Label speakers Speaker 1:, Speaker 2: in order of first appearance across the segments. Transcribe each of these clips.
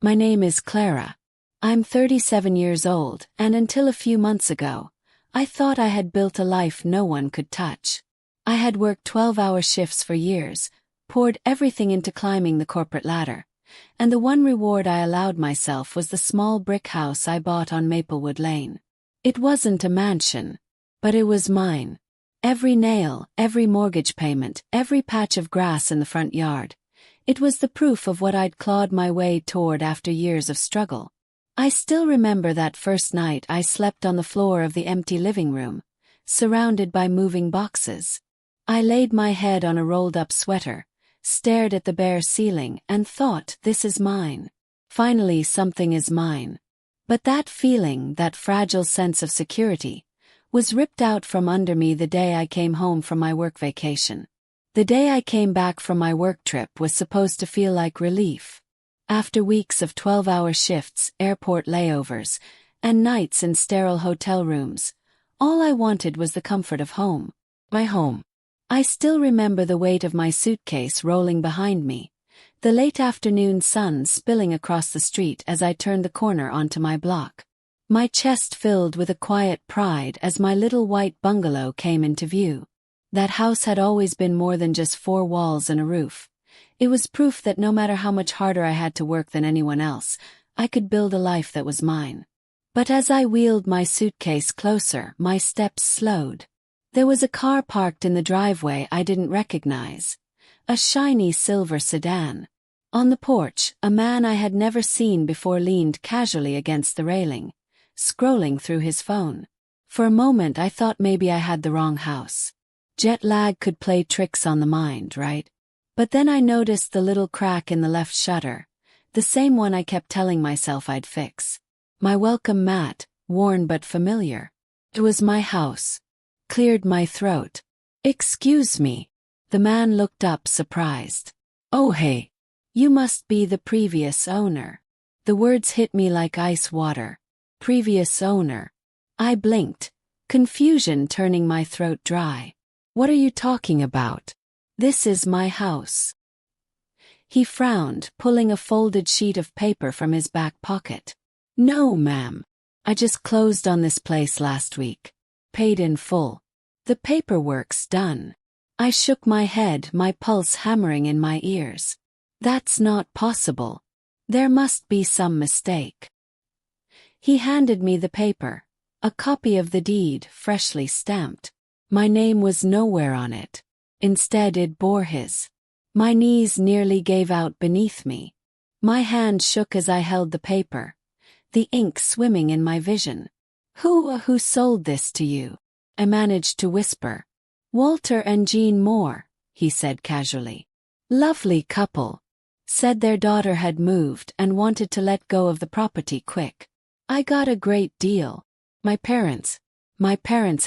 Speaker 1: My name is Clara. I'm 37 years old, and until a few months ago, I thought I had built a life no one could touch. I had worked 12-hour shifts for years, poured everything into climbing the corporate ladder, and the one reward I allowed myself was the small brick house I bought on Maplewood Lane. It wasn't a mansion, but it was mine. Every nail, every mortgage payment, every patch of grass in the front yard. It was the proof of what I'd clawed my way toward after years of struggle. I still remember that first night I slept on the floor of the empty living room, surrounded by moving boxes. I laid my head on a rolled-up sweater, stared at the bare ceiling, and thought, this is mine. Finally, something is mine. But that feeling, that fragile sense of security, was ripped out from under me the day I came home from my work vacation. The day I came back from my work trip was supposed to feel like relief. After weeks of 12-hour shifts, airport layovers, and nights in sterile hotel rooms, all I wanted was the comfort of home. My home. I still remember the weight of my suitcase rolling behind me, the late afternoon sun spilling across the street as I turned the corner onto my block. My chest filled with a quiet pride as my little white bungalow came into view. That house had always been more than just four walls and a roof. It was proof that no matter how much harder I had to work than anyone else, I could build a life that was mine. But as I wheeled my suitcase closer, my steps slowed. There was a car parked in the driveway I didn't recognize. A shiny silver sedan. On the porch, a man I had never seen before leaned casually against the railing, scrolling through his phone. For a moment I thought maybe I had the wrong house. Jet lag could play tricks on the mind, right? But then I noticed the little crack in the left shutter, the same one I kept telling myself I'd fix. My welcome mat, worn but familiar. It was my house. Cleared my throat. Excuse me. The man looked up surprised. Oh hey. You must be the previous owner. The words hit me like ice water. Previous owner. I blinked, confusion turning my throat dry. What are you talking about? This is my house. He frowned, pulling a folded sheet of paper from his back pocket. No, ma'am. I just closed on this place last week. Paid in full. The paperwork's done. I shook my head, my pulse hammering in my ears. That's not possible. There must be some mistake. He handed me the paper, a copy of the deed, freshly stamped. My name was nowhere on it. Instead it bore his. My knees nearly gave out beneath me. My hand shook as I held the paper, the ink swimming in my vision. Who sold this to you? I managed to whisper. Walter and Jean Moore, he said casually. Lovely couple. Said their daughter had moved and wanted to let go of the property quick. I got a great deal. My parents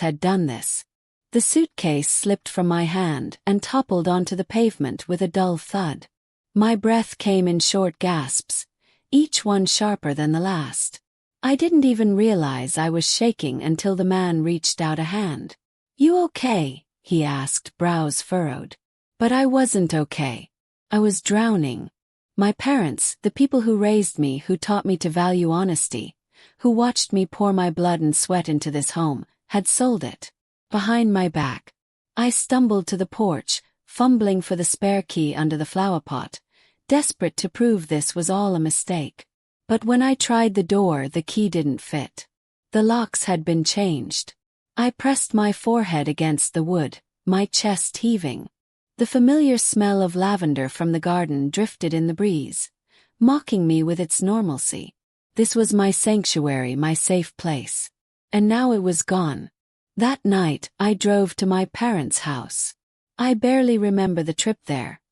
Speaker 1: had done this. The suitcase slipped from my hand and toppled onto the pavement with a dull thud. My breath came in short gasps, each one sharper than the last. I didn't even realize I was shaking until the man reached out a hand. You okay? He asked, brows furrowed. But I wasn't okay. I was drowning. My parents, the people who raised me, who taught me to value honesty, who watched me pour my blood and sweat into this home, had sold it. Behind my back. I stumbled to the porch, fumbling for the spare key under the flower pot, desperate to prove this was all a mistake. But when I tried the door, the key didn't fit. The locks had been changed. I pressed my forehead against the wood, my chest heaving. The familiar smell of lavender from the garden drifted in the breeze, mocking me with its normalcy. This was my sanctuary, my safe place. And now it was gone. That night, I drove to my parents' house. I barely remember the trip there,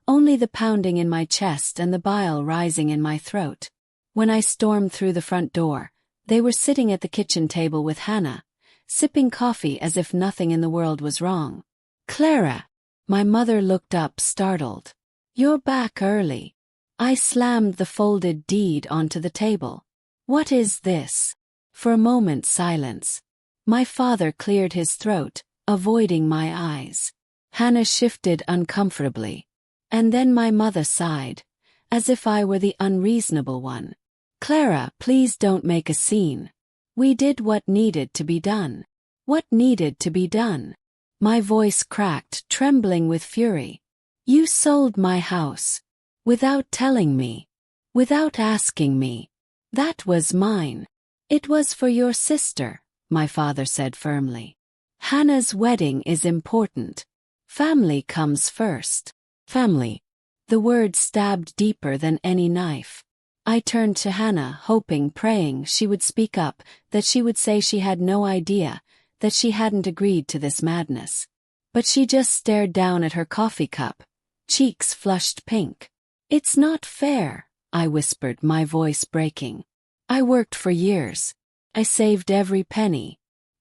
Speaker 1: only the pounding in my chest and the bile rising in my throat. When I stormed through the front door, they were sitting at the kitchen table with Hannah, sipping coffee as if nothing in the world was wrong. Clara! My mother looked up, startled. You're back early. I slammed the folded deed onto the table. What is this? For a moment, silence. My father cleared his throat, avoiding my eyes. Hannah shifted uncomfortably. And then my mother sighed, as if I were the unreasonable one. "Clara, please don't make a scene. We did what needed to be done." "What needed to be done?" My voice cracked, trembling with fury. "You sold my house. Without telling me. Without asking me. That was mine." "It was for your sister," my father said firmly. "Hannah's wedding is important. Family comes first." Family. The word stabbed deeper than any knife. I turned to Hannah, hoping, praying she would speak up, that she would say she had no idea, that she hadn't agreed to this madness. But she just stared down at her coffee cup, cheeks flushed pink. "It's not fair," I whispered, my voice breaking. "I worked for years. I saved every penny.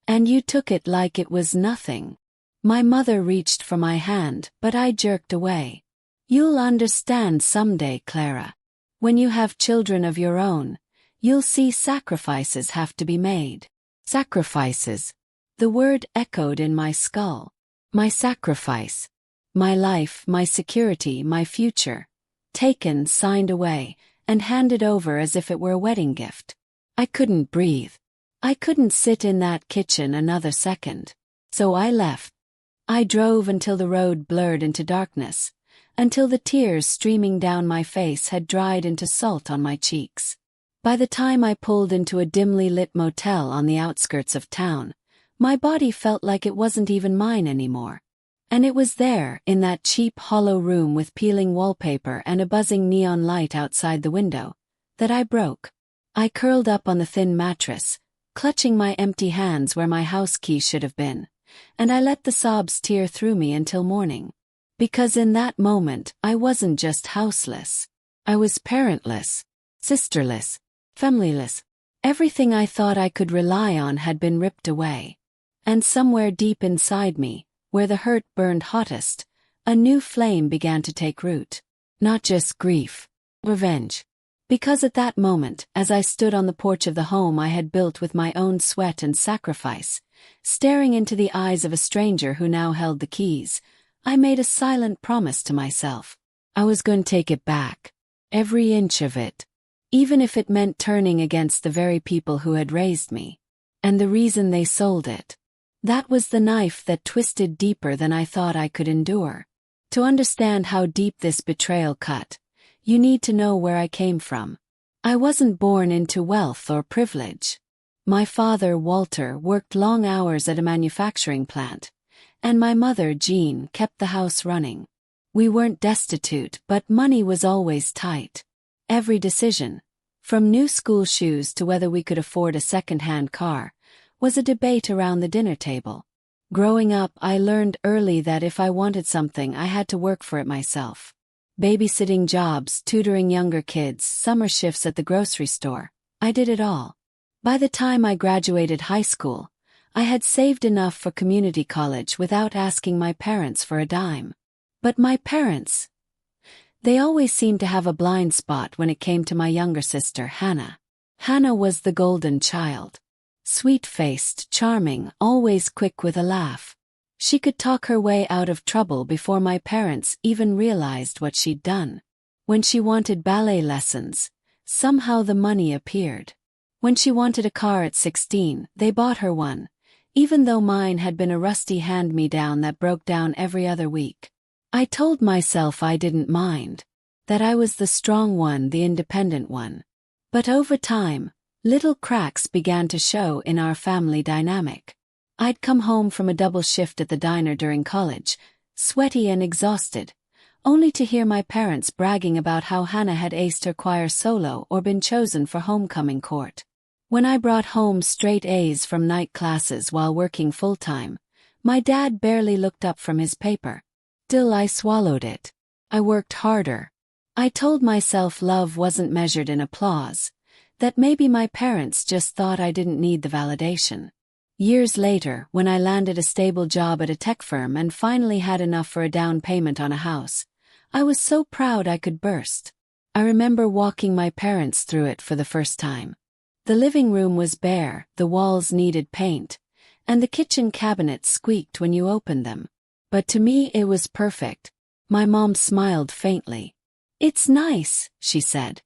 Speaker 1: And you took it like it was nothing." My mother reached for my hand, but I jerked away. "You'll understand someday, Clara. When you have children of your own, you'll see sacrifices have to be made." Sacrifices. The word echoed in my skull. My sacrifice. My life, my security, my future. Taken, signed away, and handed over as if it were a wedding gift. I couldn't breathe. I couldn't sit in that kitchen another second. So I left. I drove until the road blurred into darkness, until the tears streaming down my face had dried into salt on my cheeks. By the time I pulled into a dimly lit motel on the outskirts of town, my body felt like it wasn't even mine anymore. And it was there, in that cheap hollow room with peeling wallpaper and a buzzing neon light outside the window, that I broke. I curled up on the thin mattress, clutching my empty hands where my house key should have been, and I let the sobs tear through me until morning. Because in that moment, I wasn't just houseless. I was parentless, sisterless, familyless. Everything I thought I could rely on had been ripped away. And somewhere deep inside me, where the hurt burned hottest, a new flame began to take root. Not just grief. Revenge. Because at that moment, as I stood on the porch of the home I had built with my own sweat and sacrifice, staring into the eyes of a stranger who now held the keys, I made a silent promise to myself. I was going to take it back. Every inch of it. Even if it meant turning against the very people who had raised me. And the reason they sold it. That was the knife that twisted deeper than I thought I could endure. To understand how deep this betrayal cut, you need to know where I came from. I wasn't born into wealth or privilege. My father, Walter, worked long hours at a manufacturing plant, and my mother, Jean, kept the house running. We weren't destitute, but money was always tight. Every decision, from new school shoes to whether we could afford a second-hand car, was a debate around the dinner table. Growing up, I learned early that if I wanted something, I had to work for it myself. Babysitting jobs, tutoring younger kids, summer shifts at the grocery store. I did it all. By the time I graduated high school, I had saved enough for community college without asking my parents for a dime. But my parents, they always seemed to have a blind spot when it came to my younger sister, Hannah. Hannah was the golden child. Sweet-faced, charming, always quick with a laugh. She could talk her way out of trouble before my parents even realized what she'd done. When she wanted ballet lessons, somehow the money appeared. When she wanted a car at 16, they bought her one, even though mine had been a rusty hand-me-down that broke down every other week. I told myself I didn't mind, that I was the strong one, the independent one. But over time, little cracks began to show in our family dynamic. I'd come home from a double shift at the diner during college, sweaty and exhausted, only to hear my parents bragging about how Hannah had aced her choir solo or been chosen for homecoming court. When I brought home straight A's from night classes while working full-time, my dad barely looked up from his paper. Still, I swallowed it. I worked harder. I told myself love wasn't measured in applause, that maybe my parents just thought I didn't need the validation. Years later, when I landed a stable job at a tech firm and finally had enough for a down payment on a house, I was so proud I could burst. I remember walking my parents through it for the first time. The living room was bare, the walls needed paint, and the kitchen cabinets squeaked when you opened them. But to me it was perfect. My mom smiled faintly. It's nice, she said,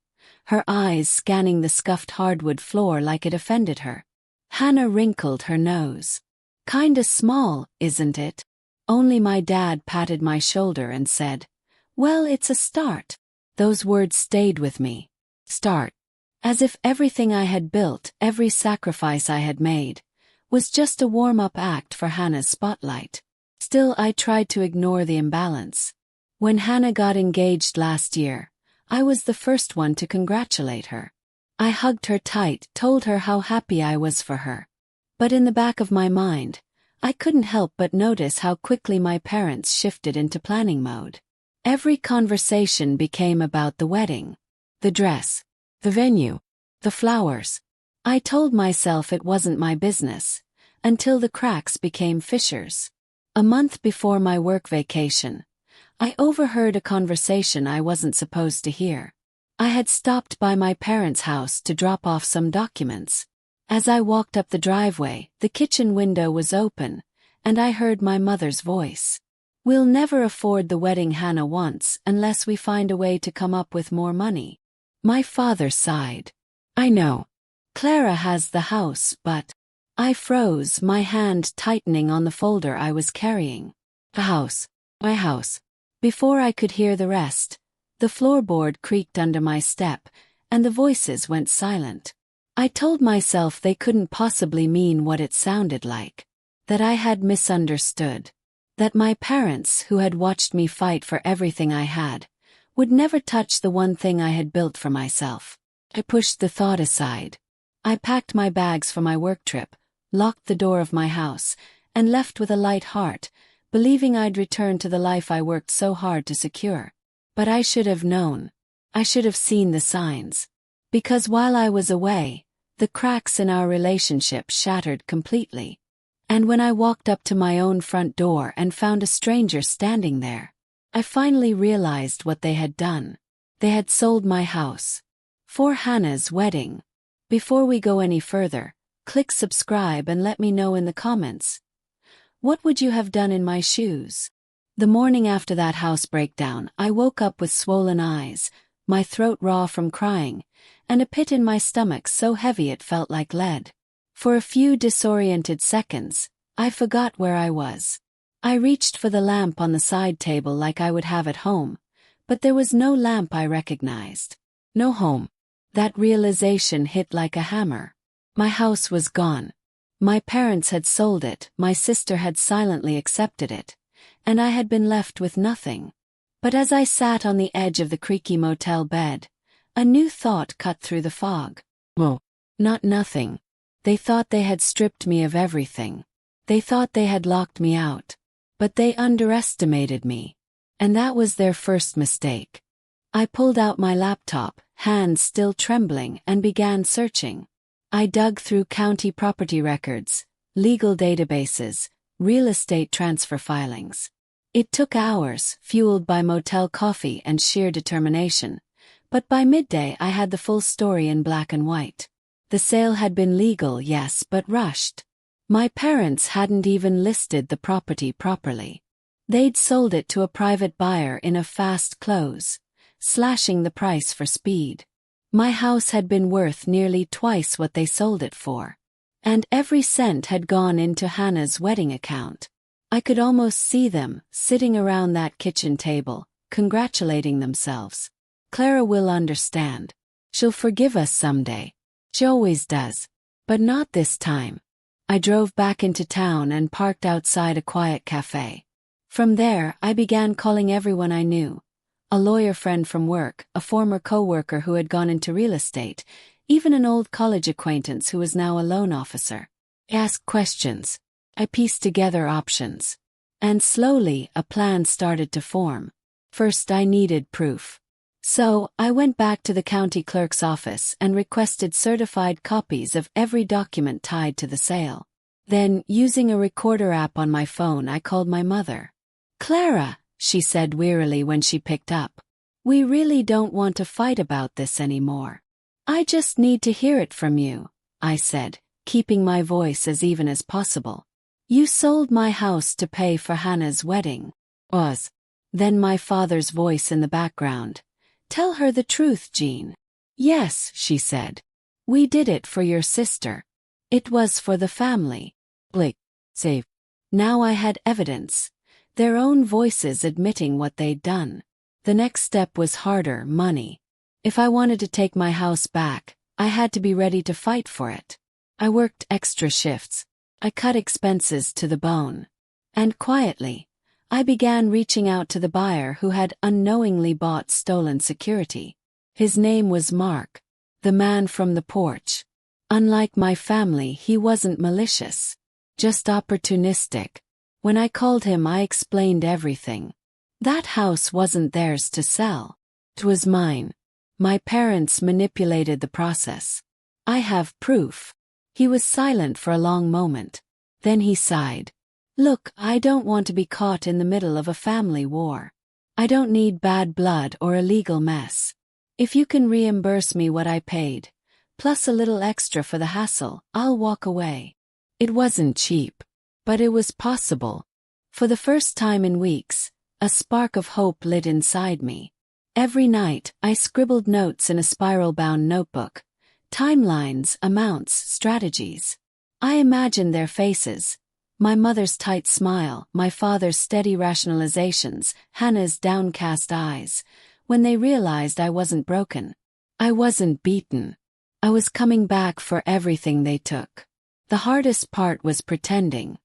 Speaker 1: her eyes scanning the scuffed hardwood floor like it offended her. Hannah wrinkled her nose. Kinda small, isn't it? Only my dad patted my shoulder and said, well, it's a start. Those words stayed with me. Start. As if everything I had built, every sacrifice I had made, was just a warm-up act for Hannah's spotlight. Still, I tried to ignore the imbalance. When Hannah got engaged last year, I was the first one to congratulate her. I hugged her tight, told her how happy I was for her. But in the back of my mind, I couldn't help but notice how quickly my parents shifted into planning mode. Every conversation became about the wedding, the dress, the venue, the flowers. I told myself it wasn't my business, until the cracks became fissures. A month before my work vacation, I overheard a conversation I wasn't supposed to hear. I had stopped by my parents' house to drop off some documents. As I walked up the driveway, the kitchen window was open, and I heard my mother's voice. We'll never afford the wedding Hannah wants unless we find a way to come up with more money. My father sighed. I know. Clara has the house, but... I froze, my hand tightening on the folder I was carrying. The house. My house. Before I could hear the rest, the floorboard creaked under my step, and the voices went silent. I told myself they couldn't possibly mean what it sounded like. That I had misunderstood. That my parents, who had watched me fight for everything I had, would never touch the one thing I had built for myself. I pushed the thought aside. I packed my bags for my work trip, locked the door of my house, and left with a light heart, believing I'd return to the life I worked so hard to secure. But I should have known. I should have seen the signs. Because while I was away, the cracks in our relationship shattered completely. And when I walked up to my own front door and found a stranger standing there, I finally realized what they had done. They had sold my house. For Hannah's wedding. Before we go any further, click subscribe and let me know in the comments. What would you have done in my shoes? The morning after that house breakdown, I woke up with swollen eyes, my throat raw from crying, and a pit in my stomach so heavy it felt like lead. For a few disoriented seconds, I forgot where I was. I reached for the lamp on the side table like I would have at home, but there was no lamp I recognized. No home. That realization hit like a hammer. My house was gone. My parents had sold it, my sister had silently accepted it, and I had been left with nothing. But as I sat on the edge of the creaky motel bed, a new thought cut through the fog. Oh, not nothing. They thought they had stripped me of everything. They thought they had locked me out. But they underestimated me. And that was their first mistake. I pulled out my laptop, hands still trembling, and began searching. I dug through county property records, legal databases, real estate transfer filings. It took hours, fueled by motel coffee and sheer determination. But by midday I had the full story in black and white. The sale had been legal, yes, but rushed. My parents hadn't even listed the property properly. They'd sold it to a private buyer in a fast close, slashing the price for speed. My house had been worth nearly twice what they sold it for. And every cent had gone into Hannah's wedding account. I could almost see them, sitting around that kitchen table, congratulating themselves. Clara will understand. She'll forgive us someday. She always does. But not this time. I drove back into town and parked outside a quiet cafe. From there, I began calling everyone I knew. A lawyer friend from work, a former co-worker who had gone into real estate, even an old college acquaintance who was now a loan officer. I asked questions. I pieced together options. And slowly, a plan started to form. First, I needed proof. So, I went back to the county clerk's office and requested certified copies of every document tied to the sale. Then, using a recorder app on my phone, I called my mother. "Clara," she said wearily when she picked up. "We really don't want to fight about this anymore. I just need to hear it from you," I said, keeping my voice as even as possible. "You sold my house to pay for Hannah's wedding." Was. Then my father's voice in the background. Tell her the truth, Jean. Yes, she said. We did it for your sister. It was for the family. Blake. Save. Now I had evidence. Their own voices admitting what they'd done. The next step was harder, money. If I wanted to take my house back, I had to be ready to fight for it. I worked extra shifts. I cut expenses to the bone. And quietly, I began reaching out to the buyer who had unknowingly bought stolen security. His name was Mark, the man from the porch. Unlike my family, he wasn't malicious, just opportunistic. When I called him, I explained everything. That house wasn't theirs to sell. It was mine. My parents manipulated the process. I have proof. He was silent for a long moment. Then he sighed. Look, I don't want to be caught in the middle of a family war. I don't need bad blood or a legal mess. If you can reimburse me what I paid, plus a little extra for the hassle, I'll walk away. It wasn't cheap, but it was possible. For the first time in weeks, a spark of hope lit inside me. Every night, I scribbled notes in a spiral-bound notebook. Timelines, amounts, strategies. I imagined their faces. My mother's tight smile, my father's steady rationalizations, Hannah's downcast eyes. When they realized I wasn't broken. I wasn't beaten. I was coming back for everything they took. The hardest part was pretending.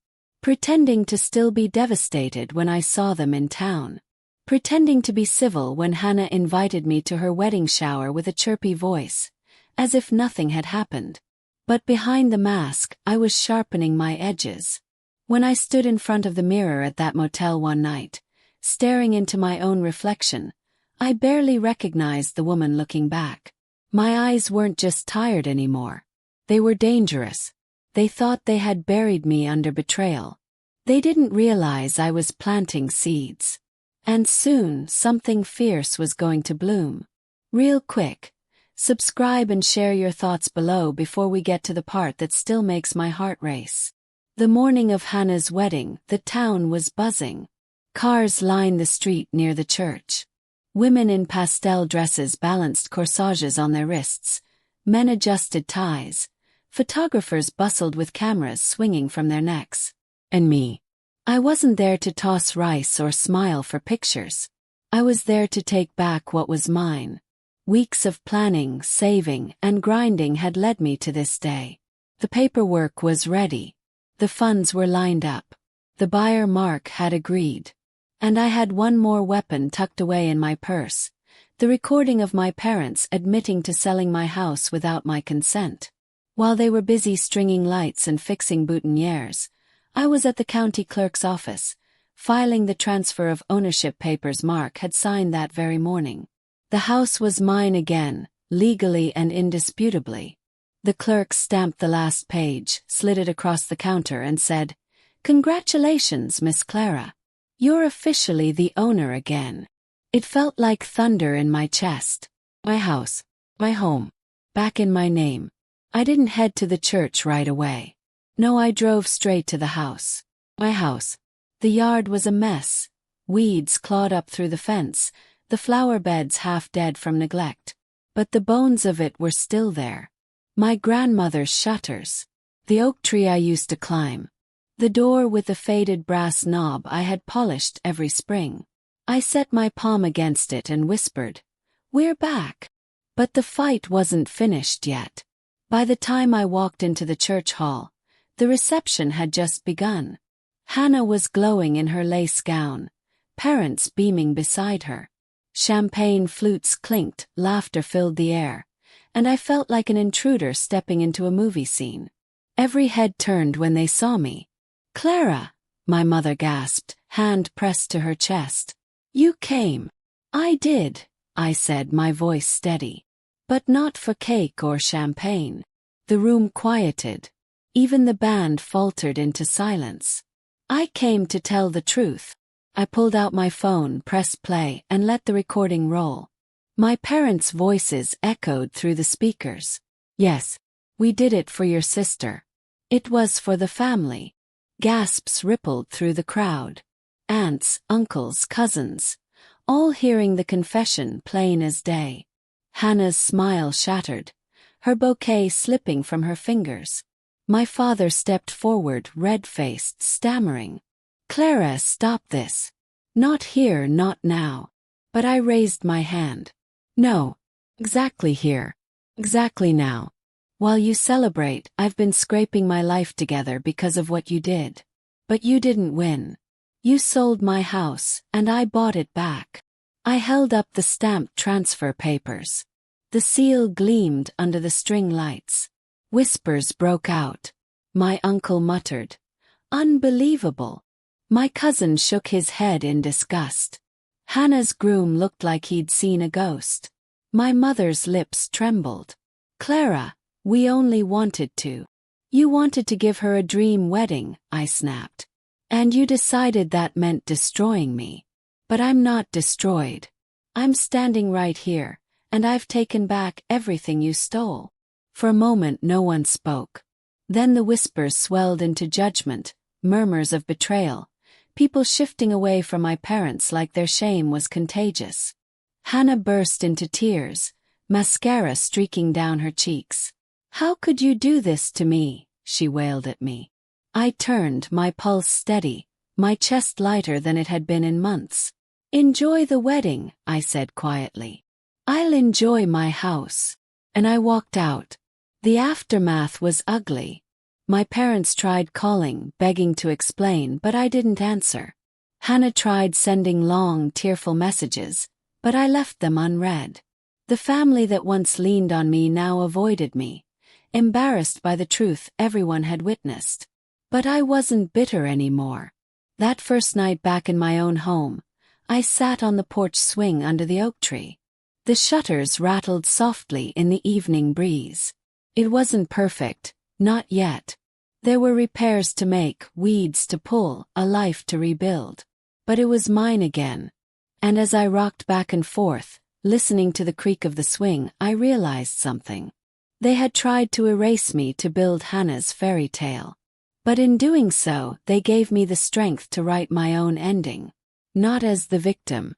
Speaker 1: Pretending to still be devastated when I saw them in town. Pretending to be civil when Hannah invited me to her wedding shower with a chirpy voice, as if nothing had happened. But behind the mask, I was sharpening my edges. When I stood in front of the mirror at that motel one night, staring into my own reflection, I barely recognized the woman looking back. My eyes weren't just tired anymore. They were dangerous. They thought they had buried me under betrayal. They didn't realize I was planting seeds. And soon, something fierce was going to bloom. Real quick, subscribe and share your thoughts below before we get to the part that still makes my heart race. The morning of Hannah's wedding, the town was buzzing. Cars lined the street near the church. Women in pastel dresses balanced corsages on their wrists. Men adjusted ties. Photographers bustled with cameras swinging from their necks. And me. I wasn't there to toss rice or smile for pictures. I was there to take back what was mine. Weeks of planning, saving, and grinding had led me to this day. The paperwork was ready. The funds were lined up. The buyer Mark had agreed. And I had one more weapon tucked away in my purse. The recording of my parents admitting to selling my house without my consent. While they were busy stringing lights and fixing boutonnieres, I was at the county clerk's office, filing the transfer of ownership papers Mark had signed that very morning. The house was mine again, legally and indisputably. The clerk stamped the last page, slid it across the counter and said, "Congratulations, Miss Clara. You're officially the owner again." It felt like thunder in my chest. My house, my home, back in my name. I didn't head to the church right away. No, I drove straight to the house. My house. The yard was a mess. Weeds clawed up through the fence, the flower beds half dead from neglect. But the bones of it were still there. My grandmother's shutters. The oak tree I used to climb. The door with the faded brass knob I had polished every spring. I set my palm against it and whispered, "We're back." But the fight wasn't finished yet. By the time I walked into the church hall, the reception had just begun. Hannah was glowing in her lace gown, parents beaming beside her. Champagne flutes clinked, laughter filled the air, and I felt like an intruder stepping into a movie scene. Every head turned when they saw me. "Clara," my mother gasped, hand pressed to her chest. "You came." "I did," I said, my voice steady. "But not for cake or champagne." The room quieted. Even the band faltered into silence. "I came to tell the truth." I pulled out my phone, pressed play, and let the recording roll. My parents' voices echoed through the speakers. "Yes, we did it for your sister. It was for the family." Gasps rippled through the crowd. Aunts, uncles, cousins. all hearing the confession plain as day. Hannah's smile shattered, her bouquet slipping from her fingers. My father stepped forward, red-faced, stammering. "Clara, stop this. Not here, not now." But I raised my hand. "No. Exactly here. Exactly now. While you celebrate, I've been scraping my life together because of what you did. But you didn't win. You sold my house, and I bought it back." I held up the stamped transfer papers. The seal gleamed under the string lights. Whispers broke out. My uncle muttered, "Unbelievable." My cousin shook his head in disgust. Hannah's groom looked like he'd seen a ghost. My mother's lips trembled. "Clara, we only wanted to." "You wanted to give her a dream wedding," I snapped. "And you decided that meant destroying me. But I'm not destroyed. I'm standing right here, and I've taken back everything you stole." For a moment no one spoke. Then the whispers swelled into judgment, murmurs of betrayal, people shifting away from my parents like their shame was contagious. Hannah burst into tears, mascara streaking down her cheeks. "How could you do this to me?" she wailed at me. I turned, my pulse steady, my chest lighter than it had been in months. "Enjoy the wedding," I said quietly. "I'll enjoy my house." And I walked out. The aftermath was ugly. My parents tried calling, begging to explain, but I didn't answer. Hannah tried sending long, tearful messages, but I left them unread. The family that once leaned on me now avoided me, embarrassed by the truth everyone had witnessed. But I wasn't bitter anymore. That first night back in my own home, I sat on the porch swing under the oak tree. The shutters rattled softly in the evening breeze. It wasn't perfect, not yet. There were repairs to make, weeds to pull, a life to rebuild. But it was mine again. And as I rocked back and forth, listening to the creak of the swing, I realized something. They had tried to erase me to build Hannah's fairy tale. But in doing so, they gave me the strength to write my own ending. Not as the victim,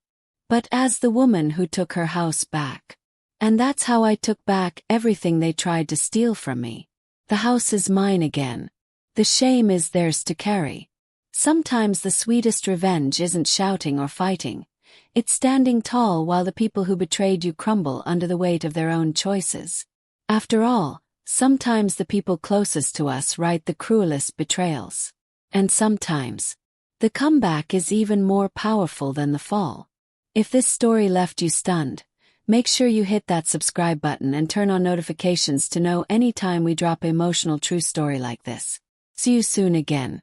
Speaker 1: but as the woman who took her house back. And that's how I took back everything they tried to steal from me. The house is mine again. The shame is theirs to carry. Sometimes the sweetest revenge isn't shouting or fighting. It's standing tall while the people who betrayed you crumble under the weight of their own choices. After all, sometimes the people closest to us write the cruelest betrayals. And sometimes, the comeback is even more powerful than the fall. If this story left you stunned, make sure you hit that subscribe button and turn on notifications to know anytime we drop an emotional true story like this. See you soon again.